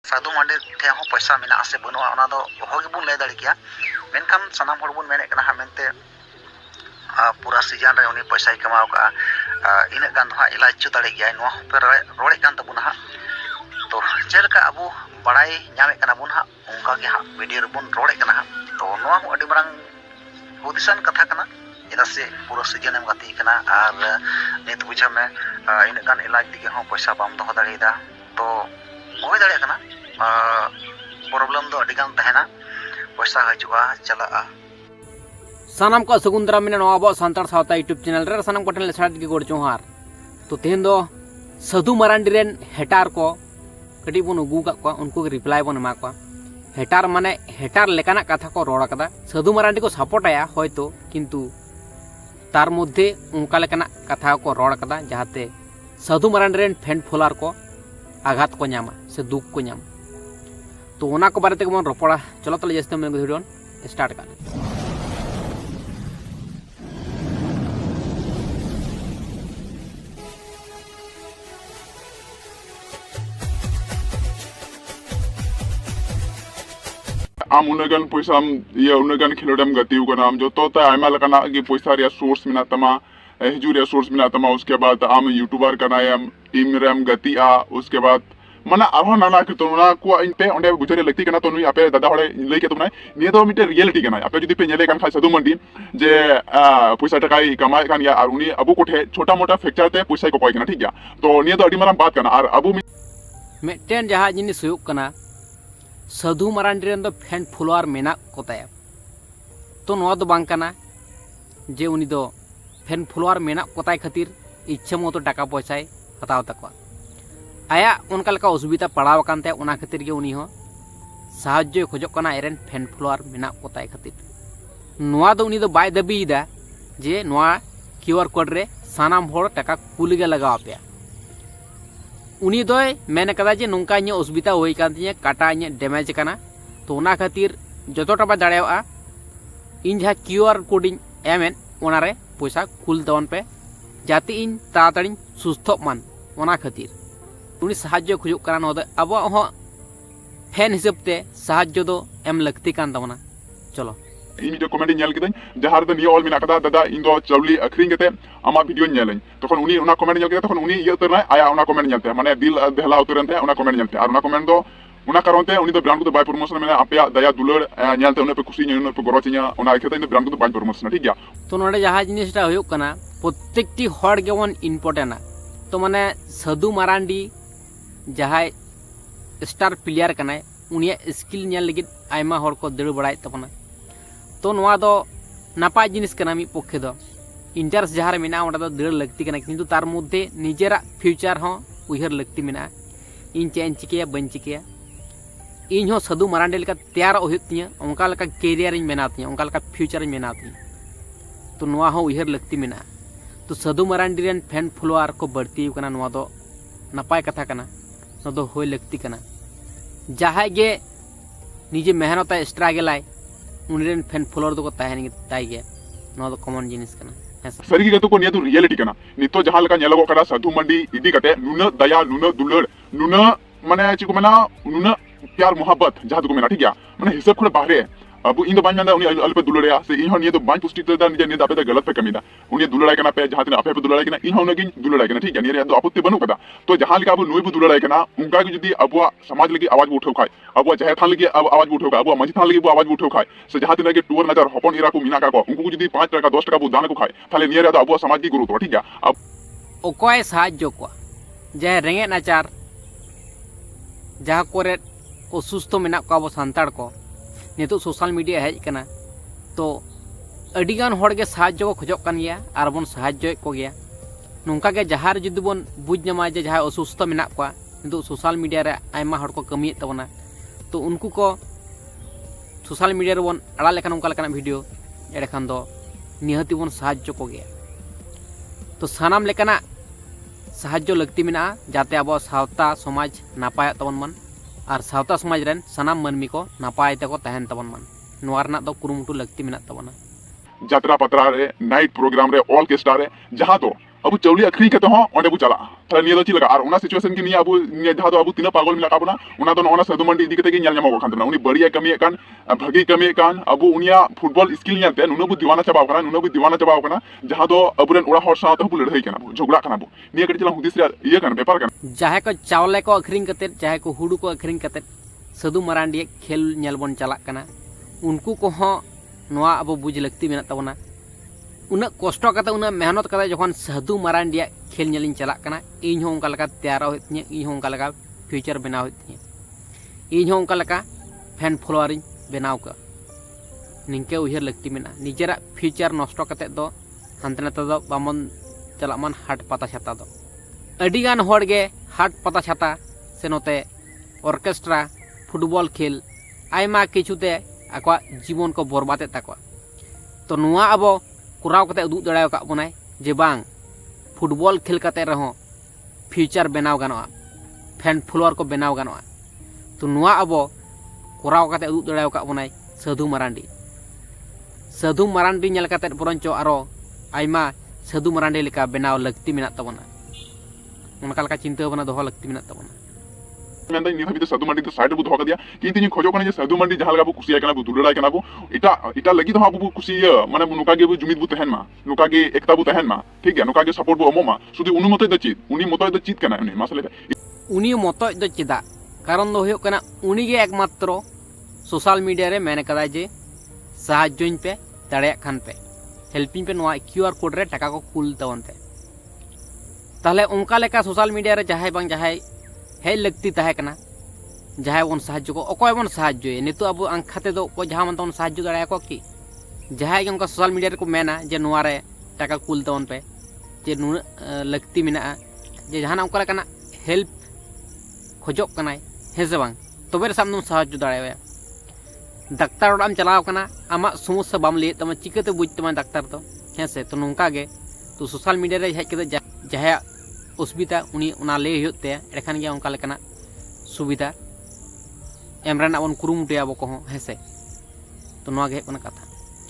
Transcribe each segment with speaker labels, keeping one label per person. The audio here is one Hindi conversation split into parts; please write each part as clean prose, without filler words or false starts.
Speaker 1: साधु मांडी ठे हो पैसा मेना से बनुआ ओना दो होगी बुन ले दाड़ी किया मेनखान सनाम हड़ बुन मेने कना हा मेनते पूरा सीजन रे उनी पैसा कमाओ का इना गान हा इलाज चु दाड़ी गया नो पे रोड़े कान तबुन हा तो जेलका अबु बड़ाई ᱧᱟᱢᱮ कना बुन हा उनका के हा वीडियो रे बुन रोड़े कना हा तो नो अडी बरंग हुदिसान कथा कना इना से पूरा सीजन एम गति कना और नित बुझा में इना गान इलाज दिगे हो पैसा बाम दो दाड़ीदा तो होय दाड़े कना प्रॉब्लम दो अडिगान तहना पैसा हजुआ चला
Speaker 2: सानाम को सगुंदरा में अब सानतार सावता यूट्यूब चैनल रे सानाम को ठेन लेसाट के गोड़ जोहार तो तेहन दो साधु मारांडी रेन हेटार को कटी बन उगू का उनको रिप्लाई बन एमा को हेटार माने हेटार लेकाना कथा को रोड़ कदा साधु मारांडी को सपोर्टाया होयतो किंतु तार मध्य उनका लेकाना कथा को रोड़ कदा जहाते साधु मारांडी रेन फैन फॉलोअर को आघात को नामा से दुख को नाम तो ओना को बारे ते मन रोपड़ा चलो तले जस्ते में वीडियो स्टार्ट कर
Speaker 3: आम उनगन पैसा ये उनगन खिलोडम गति आम जो तो आयमा लकना की पैसा रे सोर्स मिना तमा हिजू रे सोर्स मिना तमा उसके बाद आम यूट्यूबर कना एम टीम रेम गति आ उसके बाद माने आरो नाना के तो ना को इनपे ओंडे बुझरे लगती कना तो नुई आपे दादा हड़े लई के तो ना निये तो मिटे रियलिटी कना आपे जदी पे नेले कान खा साधु मंडी जे पैसा टकाई कमाए कान या और उनी अबु कोठे छोटा मोटा फैक्चर ते पैसा को कोई कना ठीक गया तो निये तो अडी माराम बात कना और अबु
Speaker 2: मेटेन जहां जिनिस हुयुक कना साधु मारांडी रेन दो फैन फॉलोअर मेना कोताया तो नोआ दो बांग कना जे उनी दो फैन फॉलोअर मेना कोताय खातिर इच्छा मतो टाका पैसा हताव तकवा आया उनका लका असुविधा पड़ाव कानते उना खातिर के उनी हो साहाय्य खोजक कना एरेन फैन फॉलोअर मेना कोताय खातिर नोआ दो उनी दो बाय दबीदा जे नोआ क्यूआर कोड रे सानाम होड़ टाका कुलिगे लगाव पे उनी दोय मेन कदा जे नोंका इन असुविधा होई कान तिया काटा इन डैमेज कना तो उना खातिर जतोटा बा दाड़ेवा इन जहा क्यूआर कोड इन एमेन ओना रे पैसा कुल दवन पे जाते इन ताताड़ी सुस्थ मान ओना खातिर उनी साहाय्य खोजुक कना नो दो अब हो फैन हिसाब ते साहाय्य दो एम लगती कान तबना चलो
Speaker 3: इन जो कमेंट नेल किदन जहार द नियो ऑल मिना कदा दादा इन दो चावली अखरिंग केते आमा वीडियो नेलन तखन उनी उना कमेंट नेल केते तखन उनी ये उतरना आया उना कमेंट नेलते माने दिल देहला उतरनते उना कमेंट नेलते और उना कमेंट दो उना कारणते उनी दो ब्रांड को बाय प्रमोशन में आपया दया दुलड़ नेलते उना पे खुशी उना पे गरोचिया उना केते इन ब्रांड को बाय प्रमोशन ठीक गया
Speaker 2: तो नोडे जहां जिनिसटा होयुक कना प्रत्येकटी हड़ गेवन इंपोर्टेंट तो माने साधु मारांडी जहां स्टार प्लेयर कनाय उनिया स्किल नेल लगित आयमा हड़ को दड़ बड़ाय तबना तो नोआ दो नापाय जिनिस कना मी पक्षे दो इंटरेस्ट जहार मेना ओंडा दो दड़ लगती कना किंतु तार मध्य निजेरा फ्यूचर हो उहर लगती मेना इन चेन चिकेया बन चिकेया इन हो साधु मारांडी लेका तैयार होयुक तिया ओंका लेका कैरियर इन मेना तिया ओंका लेका फ्यूचर इन मेना तिया तो नोआ हो उहर लगती मेना तो साधु मारांडी रेन फैन फॉलोअर को बढ़ती कना नोआ दो नापाय कथा कना नो दो होय लगती कना जहां गे निजे मेहनत स्ट्रगल उनरेन फैन फॉलोअर दो को ताहेन ताई गे नो दो कॉमन जिनिस कना
Speaker 3: सरी के तो निया तो रियलिटी कना नितो जहां लका नेलगो कदा साधु मंडी इदी कटे नुना दया नुना दुलड़ नुना माने चिको मेना नुना प्यार मोहब्बत जहां तो मेना ठीक गया माने हिसाब खड़े बाहरे अब इन दो बाñ माने उनी अल्प दुलड़या से इन हो निया तो बाñ पुष्टि दा निजे निदा पे गलत पे कमीदा उनी दुलड़ाय कना पे जहां तिना आपे पे दुलड़ाय कना इन हो नगिन दुलड़ाय कना ठीक गया निया तो आपत्ति बनु कदा तो जहां लका अब नुई पे दुलड़ाय कना उनका के जदी अबवा समाज लगी आवाज उठाव खाय अबवा जहे थान लगी अब आवाज उठाव खाय अबवा मंजी थान लगी आवाज उठाव खाय से जहां तिना के टूर नजर हपन इरा को मीना का को उनको जदी 5 टाका 10 टाका बु दान को खाय थाले निया तो अबवा समाज की गुरु तो ठीक गया अब
Speaker 2: ओकय साहाय्य को जहे रेंगे नाचार जहां कोरे असुस्थ मेना को अब संताड़ को नितो सोशल मीडिया हेज कना तो अडिगान हड़ के साहाय्य को खोजक कान गया आर बन साहाय्य को गया नोंका के जहां जुदी बन बुझ नमा जे जहां असुस्थ मेना को नितो सोशल मीडिया रे आयमा हड़ को कमी तबना तो उनको को सोशल मीडिया रे बन अड़ा लेखान उनका लेखान वीडियो एडे खान दो निहति बन साहाय्य को गया तो सानाम लेकाना साहाय्य लगती मेना जाते अब सावता समाज नापाय तबन मन और सावता समाज रेन सानाम मनमी को नापाय तको तहन तबन मन नोआ रना दो कुरुमुटु लगती मेना तबना
Speaker 3: जात्रा पत्रा रे नाइट प्रोग्राम रे ऑर्केस्ट्रा रे जहां तो अब चावली अखरी कते हो ओंडे बु चला ताले निया दो ची लगा और उना सिचुएशन की निया अब निया जहां दो अब तीना पागल मिला काबना उना दो ओना साधु मंडी इदी कते के ᱧᱮᱞ ᱧᱟᱢᱚᱜ ᱠᱟᱱ ᱛᱟᱵᱚᱱᱟ उनी बढ़िया कमी कान भागी कमी कान अब उनिया फुटबॉल स्किल ᱧᱮᱞᱛᱮ नुनो बु दीवाना चाबाव काना नुनो बु दीवाना चाबाव काना जहां दो अबुरेन ओड़ा हर साथ बु लड़ाई काना बु झगड़ा काना बु निया कटे चला हुदिस रे ये कान व्यापार कान
Speaker 2: चाहे को चावले को अखरिंग कते चाहे को हुडू को अखरिंग कते साधु मारांडी खेल ᱧᱮᱞ ᱵᱚᱱ ᱪᱟᱞᱟᱜ ᱠᱟᱱᱟ उनको को नोआ अब बुझ लगती मेना तबना उना कष्ट कते उना मेहनत कते जखन साधु मारांडी खेल ᱧᱮᱞᱤᱧ ᱪᱟᱞᱟᱜ ᱠᱟᱱᱟ ᱤᱧ ᱦᱚᱸ ᱚᱱᱠᱟ ᱞᱮᱠᱟ ᱛᱮᱭᱟᱨᱚᱜ ᱦᱩᱭᱩᱜ ᱛᱤᱧᱟᱹ ᱤᱧ ᱦᱚᱸ ᱚᱱᱠᱟ ᱞᱮᱠᱟ ᱯᱷᱤᱭᱩᱪᱟᱨ ᱵᱮᱱᱟᱣ ᱦᱩᱭᱩᱜ ᱛᱤᱧᱟᱹ ᱤᱧ ᱦᱚᱸ ᱚᱱᱠᱟ ᱞᱮᱠᱟ फैन फॉलोअरिंग बनाव का निंके उहर लगती मेना निजेरा फ्यूचर नष्ट कते दो हानते नाते दो बामन चलामान हाट पाता छाता दो अडिगान होड़गे हाट पाता छाता से नोते ऑर्केस्ट्रा फुटबॉल खेल आयमा किछुते आकवा जीवन को बर्बादे ताकवा तो नुआ अबो कुराव कते उदुग दड़ाव का बनाय जे बांग फुटबॉल खेल कते रहो फ्यूचर बनाव गानोआ फैन फॉलोअर को बनाव गानोआ तो नुआ अबो कोराव कते उदुग दड़ाव का बनाय साधु मारांडी नेल कते बरंचो आरो आयमा साधु मारांडी लेका बनाव लगती मेना तबना उनका लेका चिंता भावना दोहो लगती मेना तबना
Speaker 3: मेंदा नि हबी साधु मंडी तो साइड बु दोहो कदिया किंतु नि खोजो कने जे साधु मंडी जहाल गाबु कुसिया कना बु दुलड़ाय कना बु इटा इटा लगी तो हाबु कुसिया माने नुका गे बु जुमिद बु तहन मा नुका गे एकता बु तहन मा ठीक है नुका गे सपोर्ट बु अमो मा सुदि उनु मतो द चित उनी मतो द चित कना उनी मासले
Speaker 2: उनी मतो द चिदा कारण दो हुयो कना उनी गे एकमात्र सोशल मीडिया रे मेने कदा जे साहाज्योñ पे दाड़े खान पे हेल्पिंग पे नोआ क्यूआर कोड रे टाका को कुल तवन पे ताहले उनका लेका सोशल मीडिया रे जहाय बांग जहाय हे लगती ताहे कना जहाय बन साहाज्य को अकोय बन साहाज्य नितो अब आंखाते दो को जहां मन तवन साहाज्य दाड़े को की जहाय के उनका सोशल मीडिया रे को मेना जे नोआ रे टाका कुल तवन पे जे नु लगती मेना जे जहां उनका लेका हेल्प खोजोक कनाय हे से बांग तबे रे सामने साहाज्य दाड़े डाक्तार ओडाम चलाव कना आमा समस्या बाम ले तमा चिकते बुझ तमा डाक्तार तो हे से तो नोंका गे तो सोशल मीडिया रे हेज के जहाय असुविधा उनी उना ले होते एखान गे उनका लेकना सुविधा एम रेना बन कुरुमुटिया बको हे से तो नोआ गे कोना कथा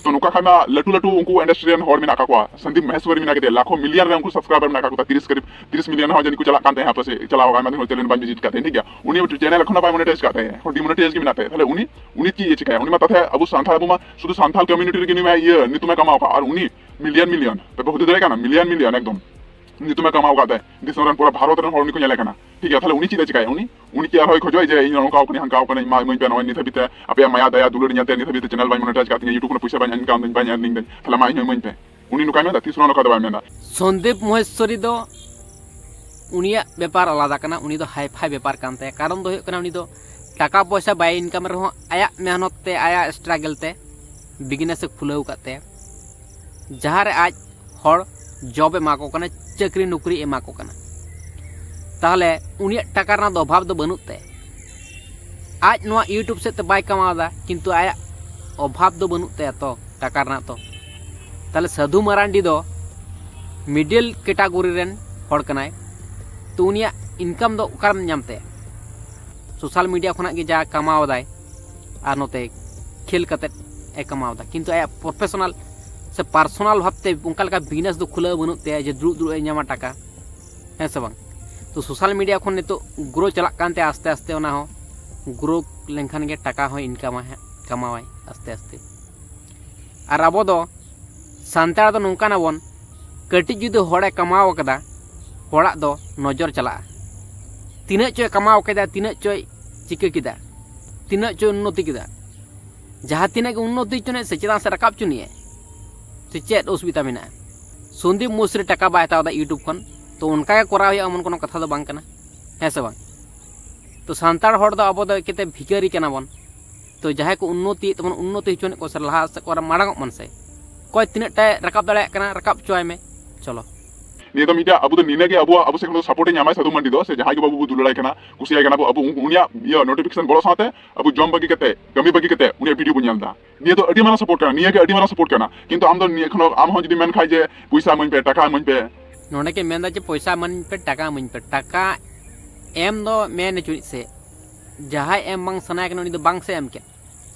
Speaker 3: तो नुका खामा लटू लटू उनको इंडस्ट्रियन हॉर में नाका को संदीप महेश्वरी में नाके लाखों मिलियन रे उनको सब्सक्राइबर में नाका को 30 करीब 30 मिलियन हो जनी को चला कांते यहां पर से चलाओ गाय में चैनल बाय विजिट करते हैं ठीक है उनी चैनल खना पाए मोनेटाइज करते हैं और डिमोनेटाइज के बनाते हैं ताले उनी की ये चिका उनी माता है अब सांथाल बुमा शुद्ध सांथाल कम्युनिटी के में ये नि तुम्हें कमाओ का और उनी मिलियन पे बहुत देरे का ना मिलियन एकदम नि तुम्हें कमाओ का है दिसरन पूरा भारत रे हॉर को नेले कना ठीक है ताले उनी चिदा चिका उनी की आरो खोजो जे इन नोका को हंका को मा मई पे नय नि थबिते आपे माया दया दुलड़ न्याते नि थबिते चैनल बाय मोनेटाइज करते हैं यूट्यूब को पैसा बाय इनकम दिन बाय अर्निंग दिन ताले मा इन मई पे उनी नुका में तीसरा नोका दबाय मेना
Speaker 2: संदीप महेश्वरी दो उनिया व्यापार आलादा कना उनी दो हाई फाई व्यापार कानते कारण दो कना उनी दो टाका पैसा बाय इनकम रहो आया मेहनत ते आया स्ट्रगल ते बिजनेस खुलाव काते जहां रे आज हर जॉब एमा को कना चाकरी नौकरी एमा को कना ताहले उनिया टाका ना दो अभाव दो बनुते आज नोआ यूट्यूब से ते बाय कमादा किंतु आया अभाव दो बनुते तो टाका ना तो ताहले साधु मारांडी दो मिडिल कैटेगरी रेन हर कनाय तो उनिया इनकम दो उकारम नामते सोशल मीडिया खना के जा कमाव दाय आ नोते खेल कते ए कमाव दा किंतु आया प्रोफेशनल से पर्सनल भाबते उनका लगा बिजनेस दो खुला बनुते जे द्रु ए नामा टाका है से बांग तो सोशल मीडिया खन तो ग्रो चला कानते आस्ते आस्ते ओना हो ग्रो लेनखान के टाका हो इनकम है कमावाय आस्ते आस्ते और अब दो सांतार दो नोंका ना बन कटी जुदि होड़े कमाव कदा होड़ा दो नजर चला तीना चोय कमाव केदा तीना चोय चिका किदा तीना चोय उन्नति किदा जहां तीना के उन्नति चुने से चेदा से रकाब चुनिए से चेद असुविधा मेना संदीप मुसरी टाका बाय हताव दा यूट्यूब खन तो उनका के कोरा हुआ अमन कोनो कथा दो बांग कना है से बांग तो सांतार होड़ दो अब दो केते भिखारी कना बन तो जहां को उन्नति तमन उन्नति चुने को से लहा से कोरा माडंग मन से कोई तीना टाय रकाब दाड़े कना रकाब चोय में चलो
Speaker 3: निया तो मिटा अब तो नीने के अब से को सपोर्ट न्यामाय साधु मंडी दो से जहां के बाबू दुलड़ाय कना कुसिया कना अब उनिया ये नोटिफिकेशन बोलो साथे अब जॉम बगी कते कमी बगी कते उनिया वीडियो बु ᱧᱮᱞदा निया तो अडी मारा सपोर्ट करना निया के अडी मारा सपोर्ट करना किंतु आम दो निया खनो आम हो जदी मेन खाय जे पैसा मन पे टाका मन पे
Speaker 2: नोने के मेंदा जे पैसा मन पे टाका एम दो मेन चुनी से जहां एम बांग सनाय कनो नि दो बांग से एम के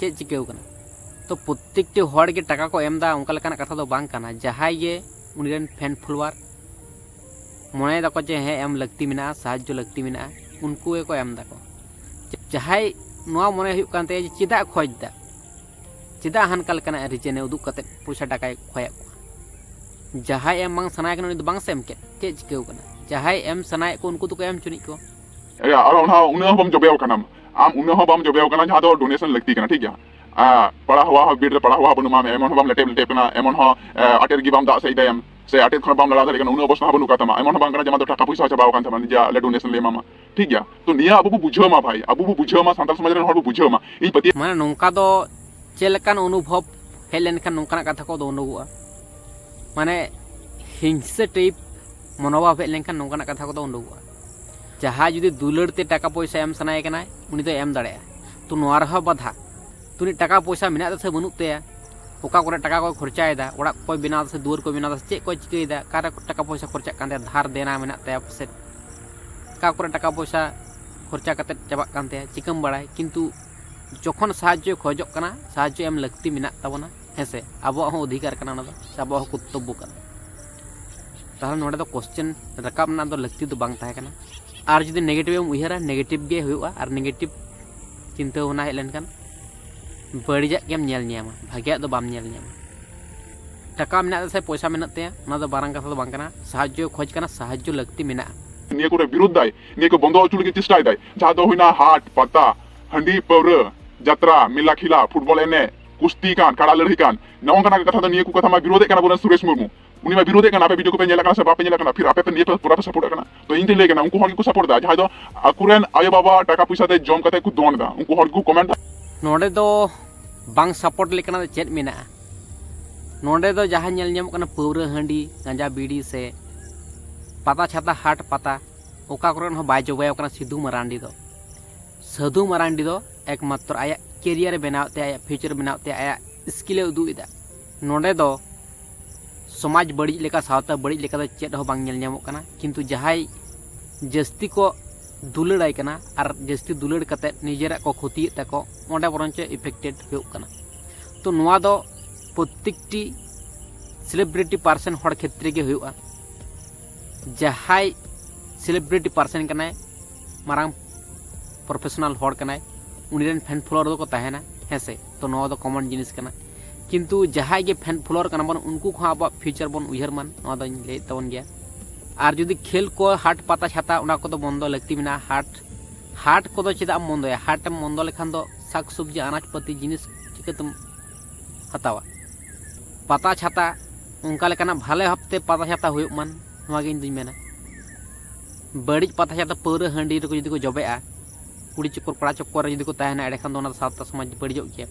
Speaker 2: चे चिकेउ कना तो प्रत्येकटी होड़ के टाका को एम दा उनका लेकाना कथा दो बांग कना जहां ये उनिरन फैन फॉलोअर मने दाको जे हे एम लगती मेना साहाज्य लगती मेना उनको को एम दाको जहाय नोआ मने हुयुग कानते जे चिदा खोजदा चिदा हानका लेकाना रिजने उदुग कते पैसा टाकाय खोया जहाय एम बांग सनाय कना उनी दो बांग सेम के चे चिकेउ कना जहाय एम सनाय को उनको तो एम चुनी को
Speaker 3: या और उन्हें बम जबेव कना आम उन्हें बम जबेव कना जहां दो डोनेशन लगती कना ठीक है पड़ा हुआ बीड़ पड़ा हुआ बनुमा एमन बम लेटेप लेटेप कना एमन आटेर गी बम दा से इदायम से आटेर खन बम लड़ा कना उन्हें अवस्था बनु कातमा एमन बम कना जमा तो टाका पैसा चाबाव कान तमा जा ले डोनेशन ले मामा ठीक है तो निया अबु बुझेमा भाई अबु बुझेमा सांताल समाज रे हर बुझेमा ई पति
Speaker 2: माने नोंका दो चेलकान अनुभव हेज लेनखान नोंकाना कथा को दो उडुगुआ माने हिंसा टाइप मनोभाव हेज लेनखान नोंकाना कथा को दो उडुगुआ जहाँ जुदी दुलड़ते टाका पैसा एम सनाय कना उनी दो एम दाड़े तो नोआ रहा बाधा तुनी टाका पैसा मेना से बनुक तेया ओका करे टाका को खर्चायदा ओड़ा को बनाव से दुआर को बनाव से चे को चिकैदा कारे टाका पैसा खर्चा कांते धार देना मेना तेया से का करे टाका पैसा खर्चा कते चाबाक कांते चिकम बड़ाय किंतु जखन साहाज्य खोजक कना साहाज्य एम लगती मेना ताबोना हेसे आबो हो अधिकार कना ना दो आबो हो कर्तव्य कना ताहले नोडे दो क्वेश्चन रकाब ना दो लगती तो बांग ताहे कना और जुदी नेगेटिव एम उयहरा नेगेटिव गे हुयुआ और नेगेटिव चिंता होना हेज लेनखान बड़िजा केम नेल न्यामा भागिया दो बाम नेल न्यामा टाका मेना से पैसा मेना ते ना दो बारंग कथा दो बांग कना साहाज्य खोज कना साहाज्य लगती मेना
Speaker 3: निया को विरोध दाय निया को बंद अचुल के चेष्टा दाय जहां दो हुइना हाट पता हंडी पौरे यात्रा मेला खिला फुटबॉल एने कुश्ती कान काड़ा लड़ही कान नौंकना कथा दो निया को कथा मा विरोध कना बोला सुरेश मुर्मू उनी मा विरोध कना पे वीडियो को पे नेला कना से बापे नेला कना फिर आपे पे निया पूरा पे सपोर्ट कना तो इन ले कना उनको हर को सपोर्ट दा जहां दो अकुरेन आयो बाबा टाका पैसा दे जम कते को दोन दा उनको हर को कमेंट
Speaker 2: नोडे दो बांग सपोर्ट लेकना चेत मेना नोडे दो जहां नेल ᱧᱟᱢᱚᱜ ᱠᱟᱱᱟ पौरे हंडी गांजा बीड़ी से पता छाता हाट पता ओका करन हो बाय जबाय कना सिद्धू मरांडी दो साधु मरांडी दो एकमात्र आया कैरियर बनावते आया फ्यूचर बनावते आया स्किले उदुइदा नोडे दो समाज बड़ी लेका सावता बड़ी लेका दो चेत हो बांग नेल ᱧᱟᱢᱚᱜ कना किंतु जहाय जस्ती को दुलड़ाय कना और जस्ती दुलड़ कते निजेरा को क्षति तको ओंडे बरंच इफेक्टेड हुयुग कना तो नोआ दो प्रत्येकटी सेलिब्रिटी पर्सन हर क्षेत्र के हुयुआ जहाय सेलिब्रिटी पर्सन कनाय मारांग प्रोफेशनल हर कनाय उनीरेन फैन फॉलोअर दो को ताहेना हेसे तो नोआ दो कॉमन जिनिस कना किंतु जहाय के फैन फॉलोअर कना बन उनको खो अब फ्यूचर बन उयहर मान नोआ दो ले तवन गया और जुदी खेल को हाट पता छाता उना को बंद लगती मेना हाट को चेदा बंद हाट बंद लेखान दो साग सब्जी अनाज पाती जिनिस चिकातम हतावा पता छाता उनका लेकाना भाले हफ्ते पता छाता हुयुग मान नोआ गे इन दुई मेना बड़ी पता छाता पौरे हंडी रे को जुदी को जबेआ कुड़ी चक्कर कड़ा चक्कर जुदी को ताहेना एडेखान दो ओना सावता समाज बड़िजोग गया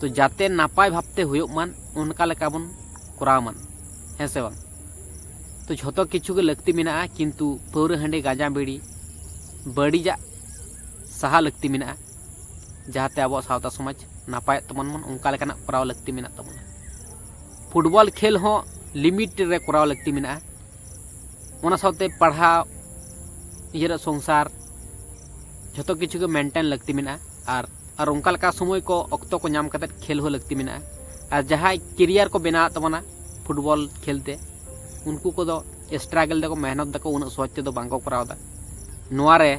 Speaker 2: तो जाते नापाय भावते हुयुग मान उनका लेका बन कराव मान हेसे बांग तो झोतो किछु के लगती मेना किंतु पौरे हंडी गांजा बीड़ी बड़ीजा सहा लगती मेना जहाते अब सावता समाज नापाय तमन मन उनका लेकाना कराव लगती मेना तमना फुटबॉल खेल हो लिमिट रे कराव लगती मेना ओना सावते पढ़ाव निजेर संसार झोतो किछु के मेंटेन लगती मेना और उनका लेका समय को अक्तो को नाम कते खेल हो लगती मेना और जहां कैरियर को बना तमना फुटबॉल खेलते उनको को दो स्ट्रगल दको मेहनत दको उन सोच ते दो बांको करावदा नोआरे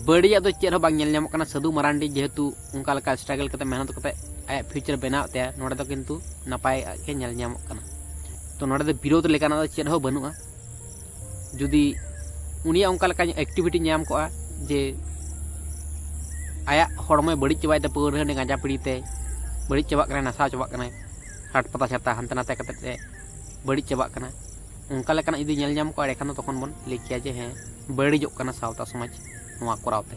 Speaker 2: बड़िया दो चेर हो बांग नेल ᱧᱟᱢᱚᱜ ᱠᱟᱱᱟ साधु मरांडी जेहेतु उनका लेका स्ट्रगल कते मेहनत कते आया फ्यूचर बनावते नोडे दो किंतु नापाय के नेल ᱧᱟᱢᱚᱜ ᱠᱟᱱᱟ तो नोडे दो विरोध लेकाना दो चेर हो बनुआ जुदी उनिया उनका लेका एक्टिविटी ᱧᱟᱢ कोआ जे आया हड़मे बड़ी चबाय ते पौरे हंडी गांजा पीड़ी ते बड़ी चबाक कना नशा चबाक कना हाट पता छाता हानते नाते कते ते बड़ी चबाक कना उनका लेकाना यदि नेल ᱧᱟᱢ को एखान तखन बन लेकिया जे हें बड़िजोग कना सावता समाज नोआ करावते।